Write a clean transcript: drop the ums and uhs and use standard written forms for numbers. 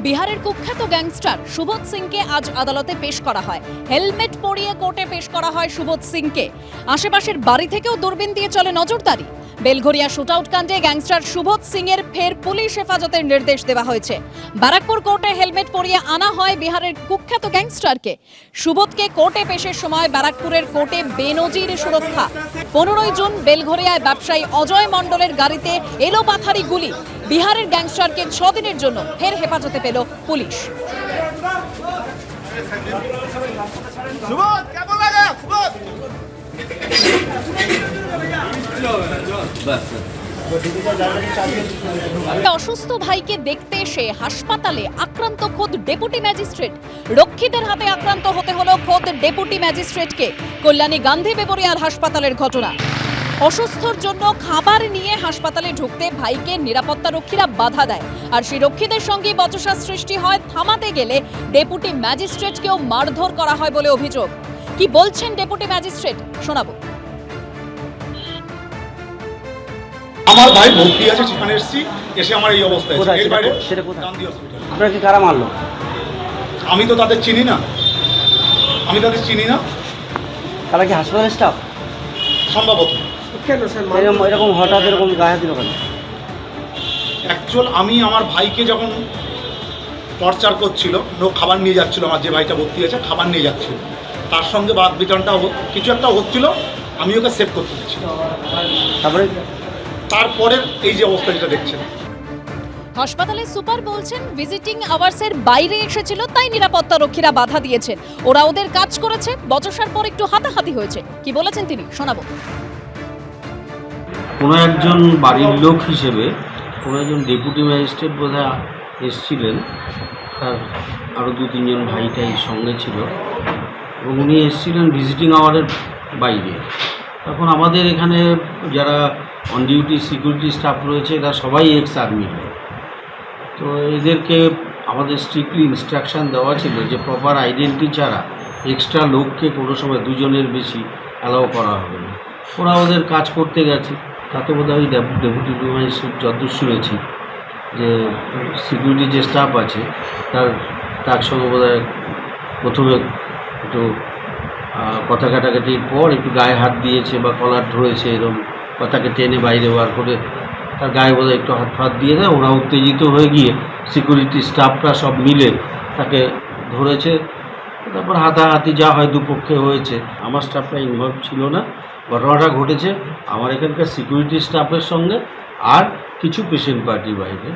বিহারের কুখ্যাত গ্যাংস্টার সুবোধ সিংকে আজ আদালতে পেশ করা হয়। হেলমেট পরিয়ে কোর্টে পেশ করা হয় সুবোধ সিংকে। আশেপাশের বাড়ি থেকেও দূরবীন দিয়ে চলে নজরদারি। বেলঘরিয়া শুটআউট কাণ্ডে গ্যাংস্টার সুবোধ সিং এর ফের পুলিশ হেফাজতের নির্দেশ দেওয়া হয়েছে। ব্যারাকপুর কোর্টে হেলমেট পরিয়ে আনা হয় বিহারের কুখ্যাত গ্যাংস্টারকে। সুবোধকে কোর্টে পেশের সময় ব্যারাকপুরের কোর্টে বেনজির সুরক্ষা। 15 জুন বেলঘরিয়ায় ব্যবসায়ী অজয় মণ্ডলের গাড়িতে এলোপাথারি গুলি। বিহারের গ্যাংস্টারকে 6 দিনের জন্য ফের হেফাজতে পেল পুলিশ। অসুস্থ ভাইকে দেখতে এসে হাসপাতালে আক্রান্ত খোদ ডেপুটি ম্যাজিস্ট্রেট। রক্ষীদের হাতে আক্রান্ত হতে হলো খোদ ডেপুটি ম্যাজিস্ট্রেটকে। কল্যাণী গান্ধী মেমোরিয়াল হাসপাতালের ঘটনা। অসুস্থর জন্য খাবার নিয়ে হাসপাতালে ঢুকতে ভাইকে নিরাপত্তা রক্ষীরা বাধা দেয়, আর সেই রক্ষীদের সঙ্গে বচসা সৃষ্টি হয়। থামাতে গেলে ডেপুটি ম্যাজিস্ট্রেটকেও মারধর করা হয় বলে অভিযোগ। কি বলছেন ডেপুটি ম্যাজিস্ট্রেট শোনাবো। আমার ভাই ভর্তি আছে, সেখানে এসেছি, এসে আমার এই অবস্থা আছে। এর বাইরে সেটা কোথায়? গান্ধী হসপিটাল। আপনারা কি কারা মারলো? আমি তো তাদের চিনি না, তারা কি হাসপাতাল স্টাফ? সম্ভবত। এরকম হঠাৎ এরকম গায়ে দিল কেন? অ্যাকচুয়াল আমি আমার ভাইকে যখন টর্চার করছিল, লোক খাবার নিয়ে যাচ্ছিল, আমার যে ভাইটা ভর্তি আছে খাবার নিয়ে যাচ্ছিল, তার সঙ্গে বাদ বিতরণটা কিছু একটা হচ্ছিল, আমি ওকে সেভ করতে দিচ্ছি। তারপরে এই যে অবস্থা যেটা দেখছেন। হাসপাতালে সুপার বলছেন ভিজিটিং আওয়ার্সের বাইরে এসেছিল, তাই নিরাপত্তা রক্ষীরা বাধা দিয়েছেন। ওরা ওদের কাজ করেছে। বচসার পর একটু হাতাহাতি হয়েছে। কি বলেছেন তিনি শোনাবো। কোনো একজন বাড়ির লোক হিসেবে কোনো একজন ডেপুটি ম্যাজিস্ট্রেট বোধহয় এসেছিলেন, তার আরও 2-3 জন ভাইটাই সঙ্গে ছিল, এবং উনি এসেছিলেন ভিজিটিং আওয়ারের বাইরে। তখন আমাদের এখানে যারা অন ডিউটি সিকিউরিটি স্টাফ রয়েছে এরা সবাই এক্স আর্মি। তো এদেরকে আমাদের স্ট্রিক্টলি ইনস্ট্রাকশান দেওয়া ছিল যে প্রপার আইডেন্টি ছাড়া এক্সট্রা লোককে কোনো সময় 2 জনের বেশি অ্যালাউ করা হবে না। ওরা ওদের কাজ করতে গেছে। তাতে বোধহয় ওই ডেপুটি ম্যাজিস্ট্রেট যতদূর শুনেছি যে সিকিউরিটি যে স্টাফ আছে তার সঙ্গে বোধহয় প্রথমে একটু কথা কাটাকাটির পর একটু গায়ে হাত দিয়েছে বা কলার ধরেছে, এরকম কথাকে টেনে বাইরে বার করে তার গায়ে বোধহয় একটু হাত দিয়ে দেয়। ওরা উত্তেজিত হয়ে গিয়ে সিকিউরিটি স্টাফরা সব মিলে তাকে ধরেছে। তারপর হাতাহাতি যা হয় দুপক্ষে হয়েছে। আমার স্টাফরা ইনভলভ ছিল না। ঘটনাটা ঘটেছে আমার এখানকার সিকিউরিটি স্টাফের সঙ্গে আর কিছু পেশেন্ট পার্টির বাইরে।